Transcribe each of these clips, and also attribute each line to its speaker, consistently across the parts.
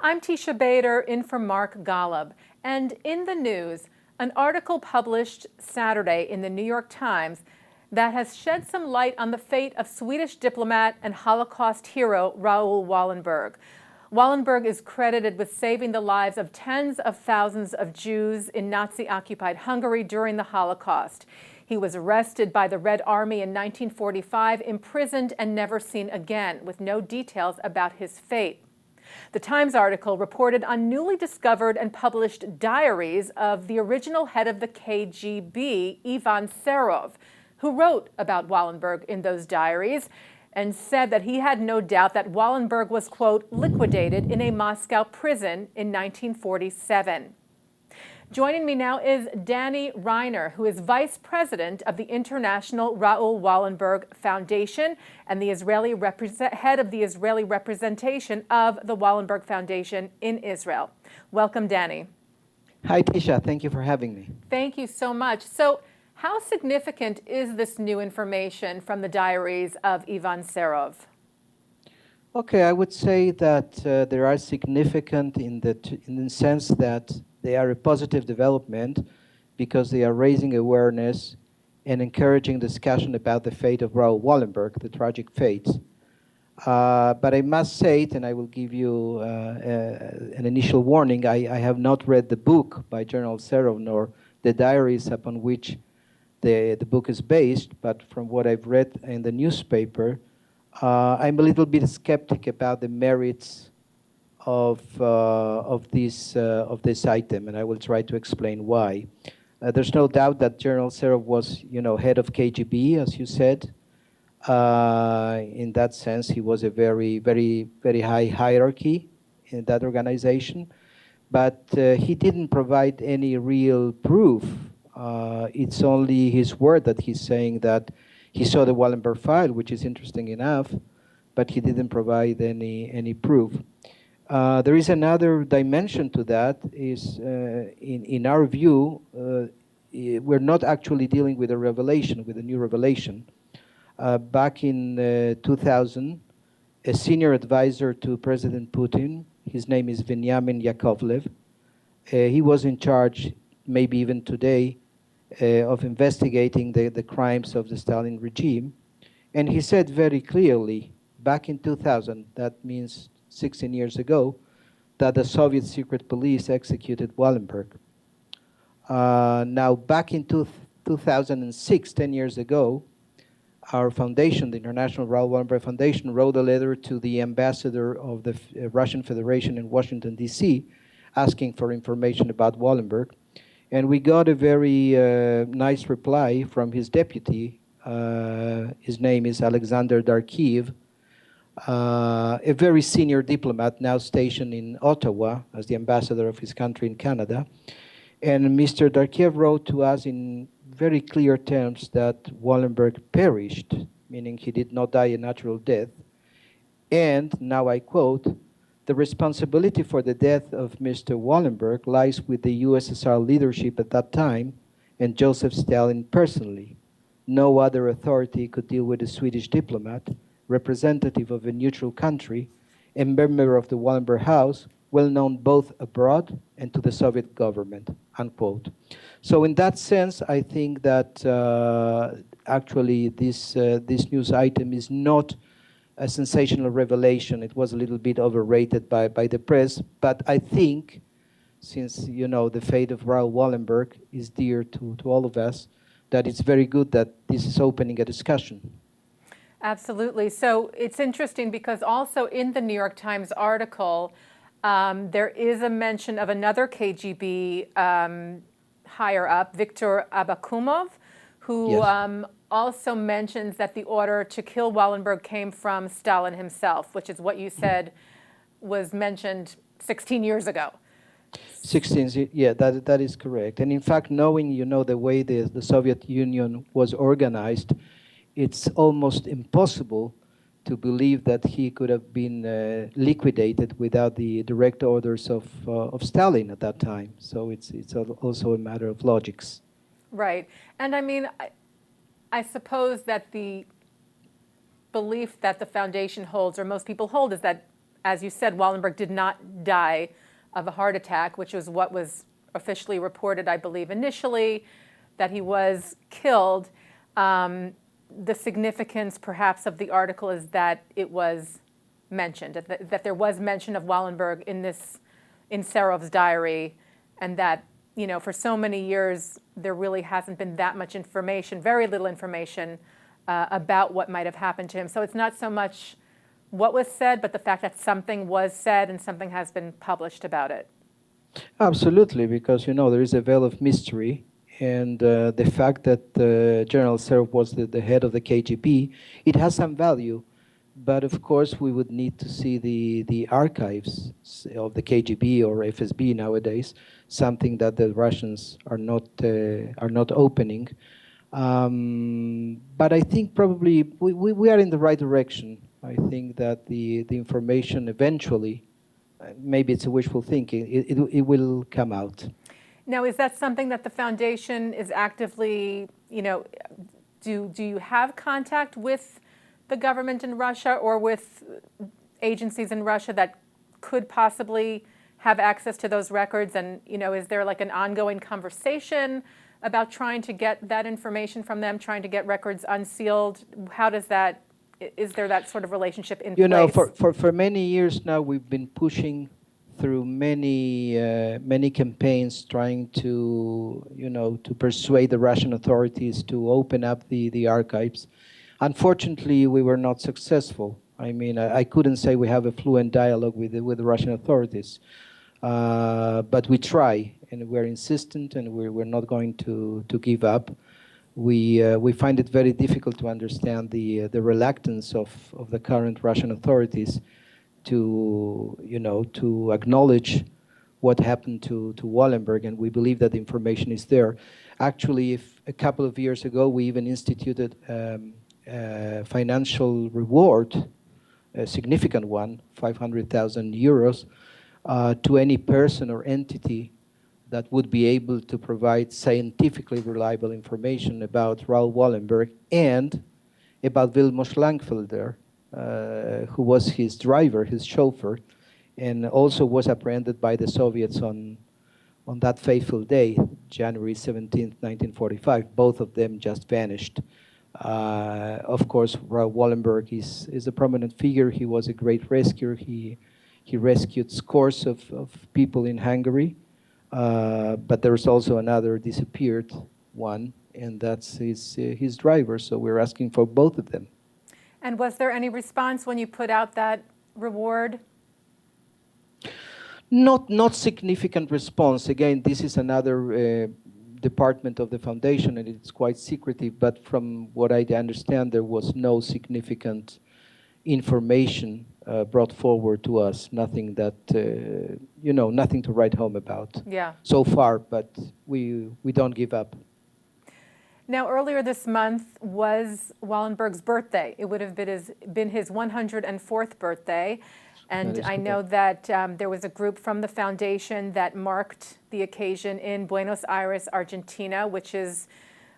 Speaker 1: I'm Teisha Bader, in for Mark Golub. And in the news, an article published Saturday in the New York Times that has shed some light on the fate of Swedish diplomat and Holocaust hero Raoul Wallenberg. Wallenberg is credited with saving the lives of tens of thousands of Jews in Nazi-occupied Hungary during the Holocaust. He was arrested by the Red Army in 1945, imprisoned and never seen again, with no details about his fate. The Times article reported on newly discovered and published diaries of the original head of the KGB, Ivan Serov, who wrote about Wallenberg in those diaries and said that he had no doubt that Wallenberg was, quote, liquidated in a Moscow prison in 1947. Joining me now is Danny Reiner, who is vice president of the International Raoul Wallenberg Foundation and the head of the Israeli representation of the Wallenberg Foundation in Israel. Welcome, Danny.
Speaker 2: Hi, Teisha. Thank you for having me.
Speaker 1: Thank you so much. So, how significant is this new information from the diaries of Ivan Serov?
Speaker 2: Okay, I would say that they are significant in the sense that they are a positive development because they are raising awareness and encouraging discussion about the fate of Raoul Wallenberg, the tragic fate. But I must say it, and I will give you an initial warning, I have not read the book by General Serov nor the diaries upon which the book is based, but from what I've read in the newspaper, I'm a little bit skeptic about the merits of this item, and I will try to explain why. There's no doubt that General Serov was, head of KGB, as you said. In that sense, he was a very, very, very high hierarchy in that organization, but he didn't provide any real proof. It's only his word that he's saying that he saw the Wallenberg file, which is interesting enough, but he didn't provide any proof. There is another dimension to that, is in our view, we're not actually dealing with a revelation, with a new revelation. Back in 2000, a senior advisor to President Putin, his name is Veniamin Yakovlev, he was in charge, maybe even today, of investigating the crimes of the Stalin regime. And he said very clearly, back in 2000, that means 16 years ago, that the Soviet secret police executed Wallenberg. Now, back in 2006, 10 years ago, our foundation, the International Raoul Wallenberg Foundation, wrote a letter to the ambassador of the Russian Federation in Washington, D.C., asking for information about Wallenberg. And we got a very nice reply from his deputy. His name is Alexander Darkiev, a very senior diplomat now stationed in Ottawa as the ambassador of his country in Canada. And Mr. Darkiev wrote to us in very clear terms that Wallenberg perished, meaning he did not die a natural death. And, now I quote, "The responsibility for the death of Mr. Wallenberg lies with the USSR leadership at that time and Joseph Stalin personally. No other authority could deal with a Swedish diplomat, representative of a neutral country, a member of the Wallenberg House, well known both abroad and to the Soviet government," unquote. So in that sense, I think that actually this news item is not a sensational revelation. It was a little bit overrated by the press, but I think, since the fate of Raoul Wallenberg is dear to all of us, that it's very good that this is opening a discussion.
Speaker 1: Absolutely. So it's interesting because also in the New York Times article, there is a mention of another KGB higher up, Viktor Abakumov, who yes. Also mentions that the order to kill Wallenberg came from Stalin himself, which is what you said was mentioned 16 years ago.
Speaker 2: 16, yeah, that is correct. And in fact, knowing, the way the Soviet Union was organized, it's almost impossible to believe that he could have been liquidated without the direct orders of Stalin at that time. So it's also a matter of logics.
Speaker 1: Right. And I mean, I suppose that the belief that the foundation holds, or most people hold, is that as you said, Wallenberg did not die of a heart attack, which was what was officially reported, I believe, initially, that he was killed. The significance, perhaps, of the article is that it was mentioned, that there was mention of Wallenberg in Serov's diary, and that, you know, for so many years, there really hasn't been that much information, very little information about what might have happened to him. So it's not so much what was said, but the fact that something was said and something has been published about it.
Speaker 2: Absolutely, because, you know, there is a veil of mystery. And the fact that General Serov was the head of the KGB, it has some value. But of course, we would need to see the archives of the KGB or FSB nowadays, something that the Russians are not opening. But I think probably we are in the right direction. I think that the information eventually, maybe it's a wishful thinking, it will come out.
Speaker 1: Now, is that something that the foundation is actively, you know, do you have contact with the government in Russia or with agencies in Russia that could possibly have access to those records? And, you know, is there like an ongoing conversation about trying to get that information from them, trying to get records unsealed? How does that, is there that sort of relationship in place?
Speaker 2: You know, for many years now, we've been pushing through many campaigns trying to, you know, to persuade the Russian authorities to open up the archives. Unfortunately, we were not successful. I mean, I couldn't say we have a fluent dialogue with the Russian authorities, but we try, and we're insistent, and we're not going to give up. We find it very difficult to understand the reluctance of the current Russian authorities to, you know, to acknowledge what happened to Wallenberg, and we believe that the information is there. Actually, if a couple of years ago, we even instituted a financial reward, a significant one, 500,000 euros, to any person or entity that would be able to provide scientifically reliable information about Raoul Wallenberg and about Vilmos Langfelder, who was his driver, his chauffeur, and also was apprehended by the Soviets on that fateful day, January 17th, 1945. Both of them just vanished. Of course, Raoul Wallenberg is a prominent figure. He was a great rescuer. He rescued scores of people in Hungary, but there's also another disappeared one, and that's his driver. So we're asking for both of them.
Speaker 1: And was there any response when you put out that reward?
Speaker 2: Not significant response. Again, this is another department of the foundation, and it's quite secretive. But from what I understand, there was no significant information brought forward to us. Nothing that you know, nothing to write home about.
Speaker 1: Yeah.
Speaker 2: So far, but we don't give up.
Speaker 1: Now, earlier this month was Wallenberg's birthday. It would have been his 104th birthday. And I know that there was a group from the foundation that marked the occasion in Buenos Aires, Argentina, which is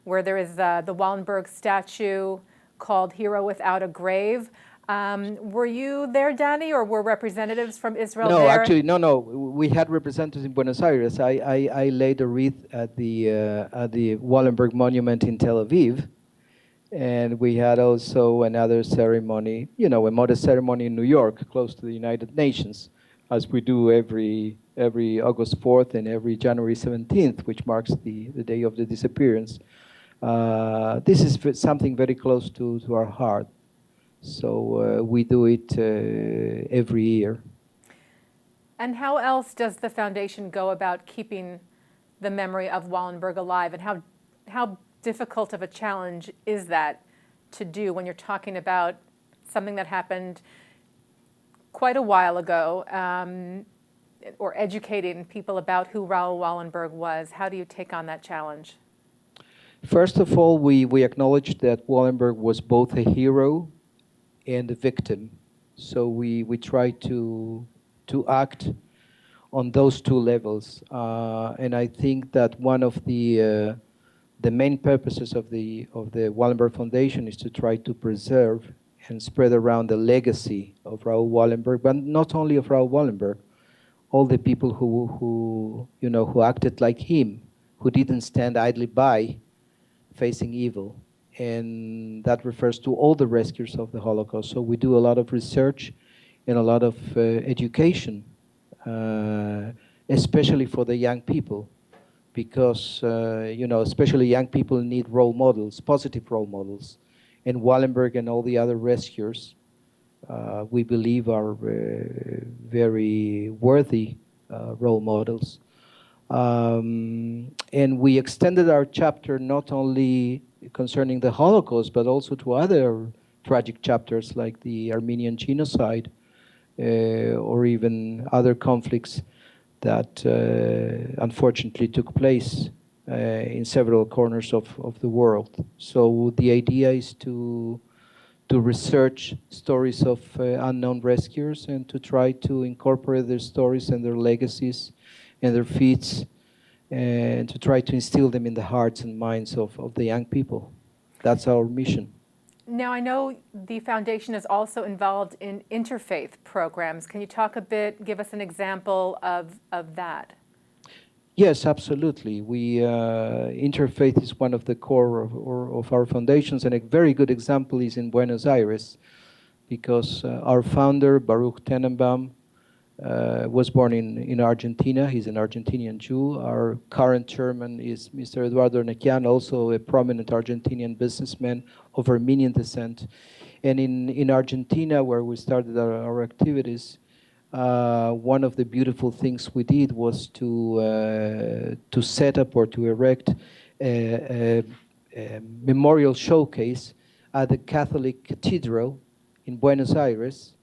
Speaker 1: where there is the Wallenberg statue called Hero Without a Grave. Were you there, Danny, or were representatives from Israel there?
Speaker 2: No, actually, no. We had representatives in Buenos Aires. I laid a wreath at the Wallenberg Monument in Tel Aviv, and we had also another ceremony, you know, a modest ceremony in New York, close to the United Nations, as we do every August 4th and every January 17th, which marks the day of the disappearance. This is something very close to our heart. So we do it every year.
Speaker 1: And how else does the foundation go about keeping the memory of Wallenberg alive? And how difficult of a challenge is that to do when you're talking about something that happened quite a while ago, or educating people about who Raoul Wallenberg was? How do you take on that challenge?
Speaker 2: First of all, we acknowledge that Wallenberg was both a hero and a victim. So we try to act on those two levels. And I think that one of the main purposes of the Wallenberg Foundation is to try to preserve and spread around the legacy of Raoul Wallenberg, but not only of Raoul Wallenberg, all the people who acted like him, who didn't stand idly by facing evil. And that refers to all the rescuers of the Holocaust. So we do a lot of research and a lot of education, especially for the young people, because especially young people need role models, positive role models. And Wallenberg and all the other rescuers, we believe, are very worthy role models. And we extended our chapter not only concerning the Holocaust, but also to other tragic chapters like the Armenian genocide, or even other conflicts that unfortunately took place in several corners of the world. So the idea is to research stories of unknown rescuers and to try to incorporate their stories and their legacies and their feats, and to try to instill them in the hearts and minds of the young people. That's our mission.
Speaker 1: Now, I know the foundation is also involved in interfaith programs. Can you talk a bit, give us an example of that?
Speaker 2: Yes, absolutely. Interfaith is one of the core of our foundations, and a very good example is in Buenos Aires, because our founder, Baruch Tenenbaum, was born in Argentina. He's an Argentinian Jew. Our current chairman is Mr. Eduardo Nequian, also a prominent Argentinian businessman of Armenian descent. And in Argentina, where we started our activities, one of the beautiful things we did was to set up or to erect a memorial showcase at the Catholic Cathedral in Buenos Aires,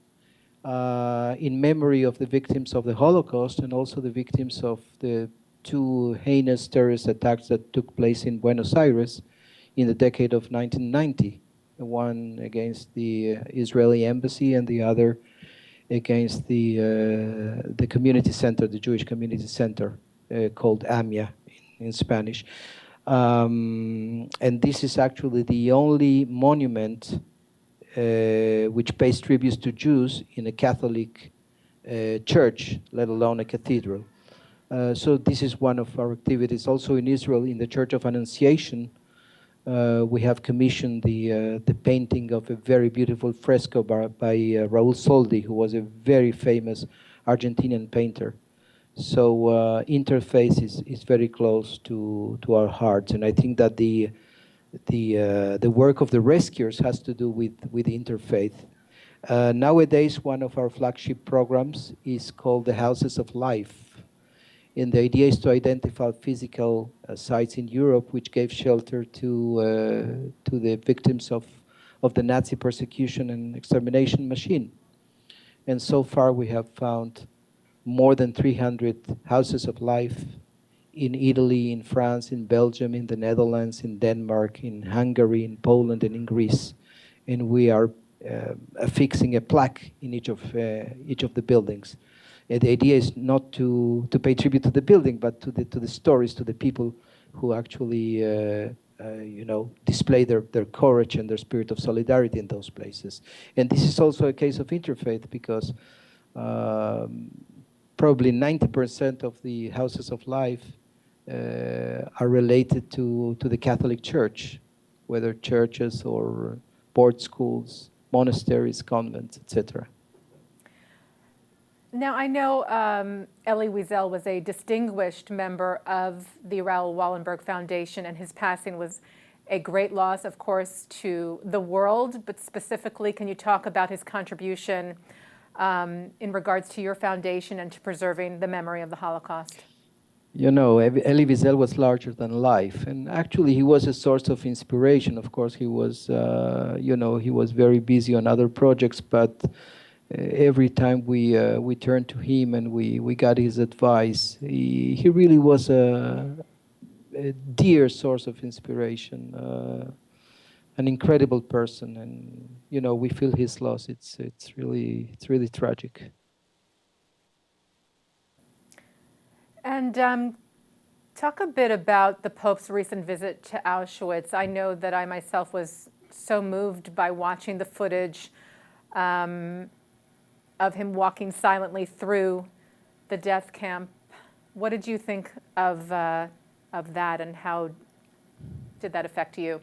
Speaker 2: in memory of the victims of the Holocaust and also the victims of the two heinous terrorist attacks that took place in Buenos Aires in the decade of 1990, the one against the Israeli embassy and the other against the community center, the Jewish community center, called AMIA in Spanish. And this is actually the only monument which pays tributes to Jews in a Catholic church, let alone a cathedral. So this is one of our activities. Also in Israel, in the Church of Annunciation, we have commissioned the painting of a very beautiful fresco by Raoul Soldi, who was a very famous Argentinian painter. So interfaith is very close to our hearts, and I think that the work of the rescuers has to do with interfaith. Nowadays, one of our flagship programs is called the Houses of Life. And the idea is to identify physical sites in Europe which gave shelter to the victims of the Nazi persecution and extermination machine. And so far we have found more than 300 houses of life in Italy, in France, in Belgium, in the Netherlands, in Denmark, in Hungary, in Poland, and in Greece. And we are affixing a plaque in each of the buildings. And the idea is not to pay tribute to the building, but to the stories, to the people who actually display their courage and their spirit of solidarity in those places. And this is also a case of interfaith, because probably 90% of the houses of life are related to the Catholic Church, whether churches or board schools, monasteries, convents, etc.
Speaker 1: Now, I know Elie Wiesel was a distinguished member of the Raoul Wallenberg Foundation, and his passing was a great loss, of course, to the world. But specifically, can you talk about his contribution in regards to your foundation and to preserving the memory of the Holocaust?
Speaker 2: You know, Elie Wiesel was larger than life, and actually he was a source of inspiration. Of course, he was, he was very busy on other projects, but every time we turned to him and we got his advice, he really was a dear source of inspiration, an incredible person, and we feel his loss. It's really tragic.
Speaker 1: And talk a bit about the Pope's recent visit to Auschwitz. I know that I myself was so moved by watching the footage of him walking silently through the death camp. What did you think of that, and how did that affect you?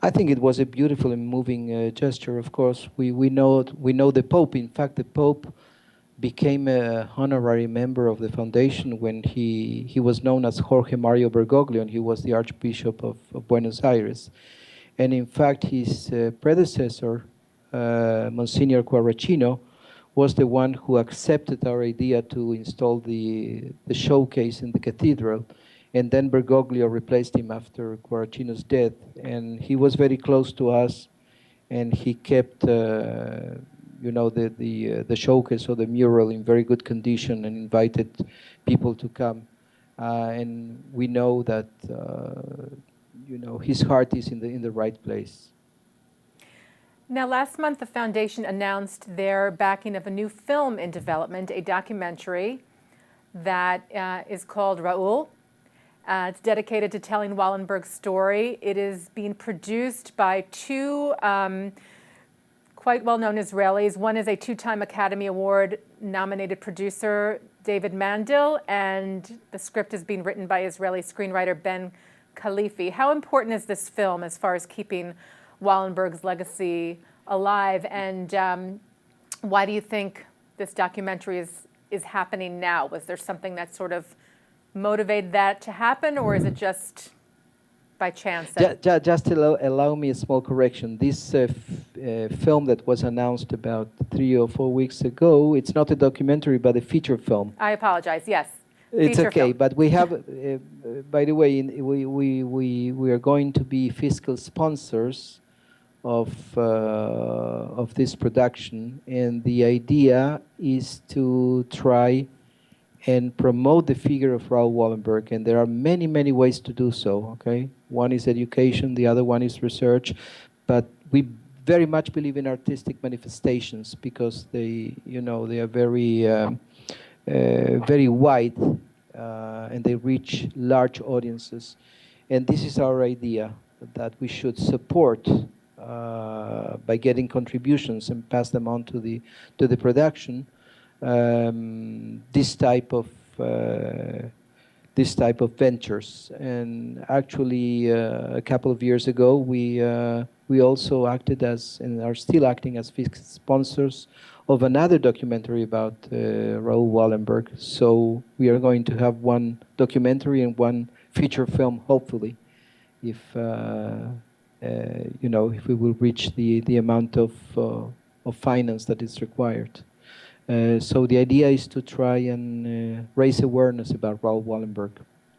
Speaker 2: I think it was a beautiful and moving gesture. Of course, we know the Pope. In fact, the Pope became a honorary member of the foundation when he was known as Jorge Mario Bergoglio, and he was the Archbishop of Buenos Aires. And in fact, his predecessor, Monsignor Quaracino, was the one who accepted our idea to install the showcase in the cathedral. And then Bergoglio replaced him after Quaracino's death. And he was very close to us, and he kept the showcase or the mural in very good condition and invited people to come. And we know that his heart is in the right place.
Speaker 1: Now, last month, the foundation announced their backing of a new film in development, a documentary that is called Raoul. It's dedicated to telling Wallenberg's story. It is being produced by two quite well-known Israelis. One is a two-time Academy Award-nominated producer, David Mandel, and the script is being written by Israeli screenwriter Ben Khalifi. How important is this film as far as keeping Wallenberg's legacy alive, and why do you think this documentary is happening now? Was there something that sort of motivated that to happen, or is it just by chance?
Speaker 2: Just allow me a small correction. This film that was announced about 3 or 4 weeks ago, it's not a documentary but a feature film.
Speaker 1: I apologize, yes.
Speaker 2: It's
Speaker 1: Feature
Speaker 2: okay,
Speaker 1: film.
Speaker 2: but we have, by the way, we are going to be fiscal sponsors of this production, and the idea is to try and promote the figure of Raoul Wallenberg, and there are many, many ways to do so, okay? One is education, the other one is research, but we very much believe in artistic manifestations because they are very, very wide, and they reach large audiences. And this is our idea, that we should support by getting contributions and pass them on to the production, this type of ventures. And actually, a couple of years ago, we also acted as, and are still acting as, fiscal sponsors of another documentary about Raoul Wallenberg. So we are going to have one documentary and one feature film, hopefully, if if we will reach the amount of finance that is required. So the idea is to try and raise awareness about Raoul Wallenberg,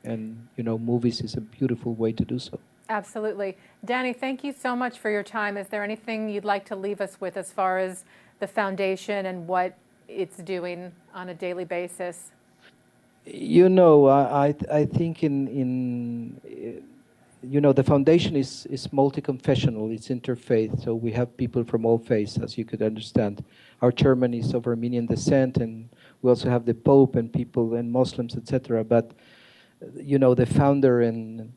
Speaker 2: and movies is a beautiful way to do so.
Speaker 1: Absolutely. Danny, thank you so much for your time. Is there anything you'd like to leave us with as far as the foundation and what it's doing on a daily basis?
Speaker 2: I think the foundation is multi-confessional, it's interfaith, so we have people from all faiths, as you could understand. Our chairman is of Armenian descent, and we also have the Pope and people and Muslims, etc. But, the founder and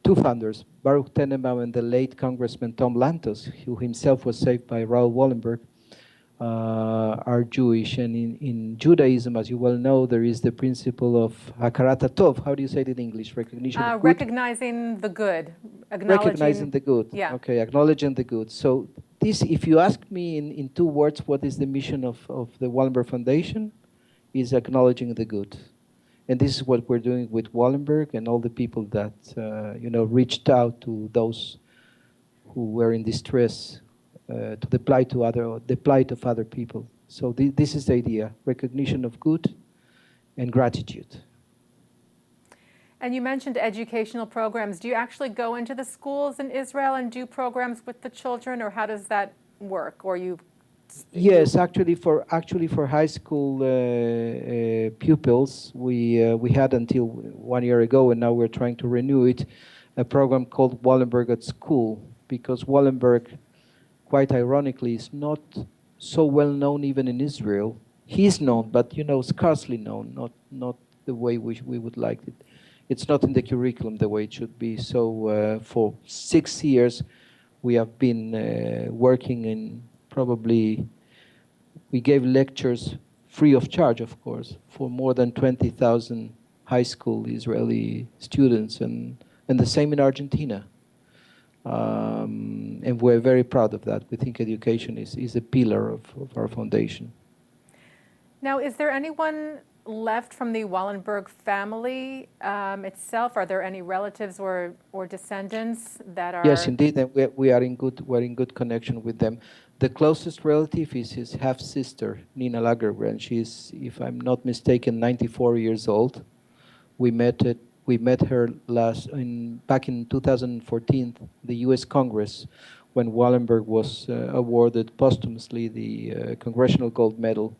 Speaker 2: two founders, Baruch Tenenbaum and the late Congressman Tom Lantos, who himself was saved by Raoul Wallenberg, are Jewish. And in Judaism, as you well know, there is the principle of hakarat tov. How do you say it in English? Recognition of good?
Speaker 1: Recognizing the good.
Speaker 2: Recognizing the good.
Speaker 1: Yeah.
Speaker 2: Okay, acknowledging the good. So this, if you ask me in 2 words, what is the mission of the Wallenberg Foundation, is acknowledging the good. And this is what we're doing with Wallenberg and all the people that, reached out to those who were in distress, to the plight of other people. So this is the idea: recognition of good and gratitude.
Speaker 1: And you mentioned educational programs. Do you actually go into the schools in Israel and do programs with the children, or how does that work? Or you?
Speaker 2: Yes, actually for high school pupils, we had until 1 year ago, and now we're trying to renew it, a program called Wallenberg at School, because Wallenberg, quite ironically, is not so well known even in Israel. He's known, but scarcely known, not the way we would like it. It's not in the curriculum the way it should be. So for 6 years, We have been working in probably, we gave lectures free of charge, of course, for more than 20,000 high school Israeli students, and the same in Argentina. And we're very proud of that. We think education is a pillar of our foundation.
Speaker 1: Now, is there anyone left from the Wallenberg family itself? Are there any relatives or descendants that are?
Speaker 2: Yes, indeed, and we're in good connection with them. The closest relative is his half-sister, Nina Lagergren. She's, if I'm not mistaken, 94 years old. We met her back in 2014, the U.S. Congress, when Wallenberg was awarded posthumously the Congressional Gold Medal.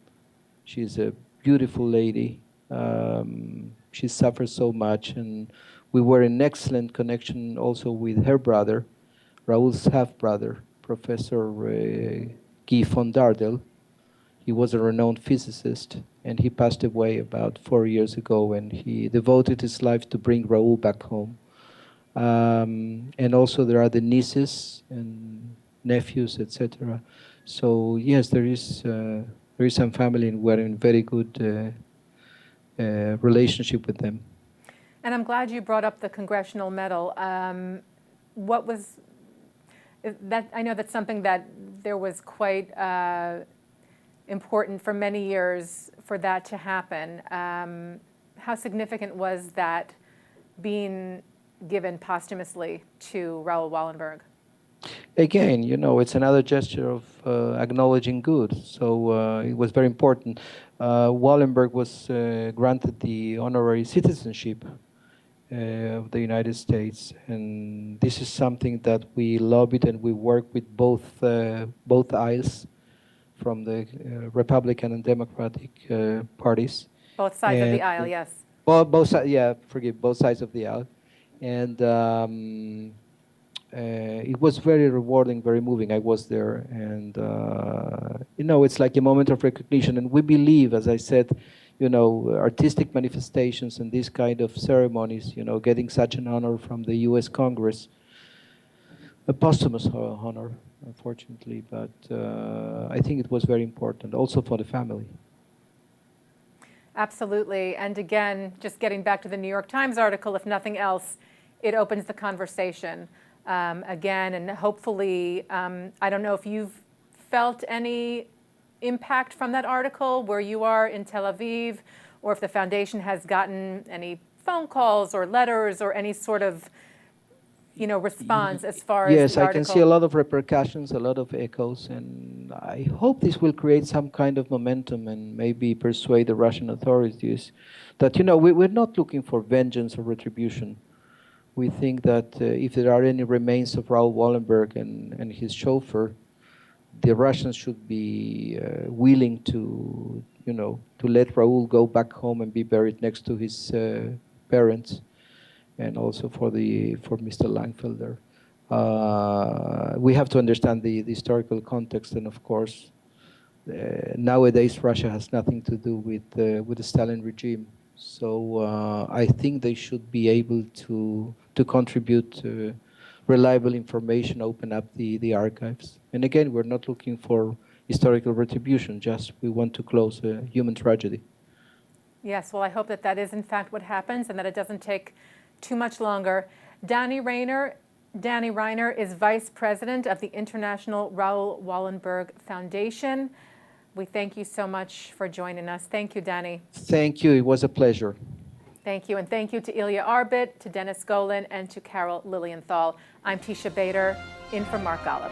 Speaker 2: She's a beautiful lady. She suffers so much, and we were in excellent connection also with her brother, Raoul's half-brother, Professor Guy von Dardel. He was a renowned physicist, and he passed away about 4 years ago, and he devoted his life to bring Raoul back home. And also there are the nieces and nephews, etc. So yes, there is some family, and we're in very good relationship with them.
Speaker 1: And I'm glad you brought up the Congressional Medal. What was that? I know that's something that there was quite important for many years for that to happen. How significant was that being given posthumously to Raoul Wallenberg?
Speaker 2: Again, it's another gesture of acknowledging good. So it was very important. Wallenberg was granted the honorary citizenship of the United States, and this is something that we lobbied, and we worked with both aisles, from the Republican and Democratic parties.
Speaker 1: Both sides of the aisle, yes.
Speaker 2: Well, both sides of the aisle. And it was very rewarding, very moving. I was there, and it's like a moment of recognition. And we believe, as I said, artistic manifestations and these kind of ceremonies, getting such an honor from the U.S. Congress, a posthumous honor, unfortunately, but I think it was very important, also for the family.
Speaker 1: Absolutely. And again, just getting back to the New York Times article, if nothing else, it opens the conversation again, and hopefully, I don't know if you've felt any impact from that article where you are in Tel Aviv, or if the foundation has gotten any phone calls or letters or any sort of response as far as
Speaker 2: yes,
Speaker 1: the article.
Speaker 2: I can see a lot of repercussions, a lot of echoes, and I hope this will create some kind of momentum and maybe persuade the Russian authorities that, we're not looking for vengeance or retribution. We think that if there are any remains of Raoul Wallenberg and his chauffeur, the Russians should be willing to let Raoul go back home and be buried next to his parents, and also for Mr. Langfelder. We have to understand the historical context, and of course, nowadays Russia has nothing to do with the Stalin regime. So I think they should be able to contribute reliable information, open up the archives. And again, we're not looking for historical retribution, just we want to close a human tragedy.
Speaker 1: Yes, well, I hope that is in fact what happens, and that it doesn't take too much longer. Danny Reiner is Vice President of the International Raoul Wallenberg Foundation. We thank you so much for joining us. Thank you, Danny.
Speaker 2: Thank you. It was a pleasure.
Speaker 1: Thank you. And thank you to Ilya Arbit, to Dennis Golan, and to Carol Lilienthal. I'm Teisha Bader, in for Mark Golub.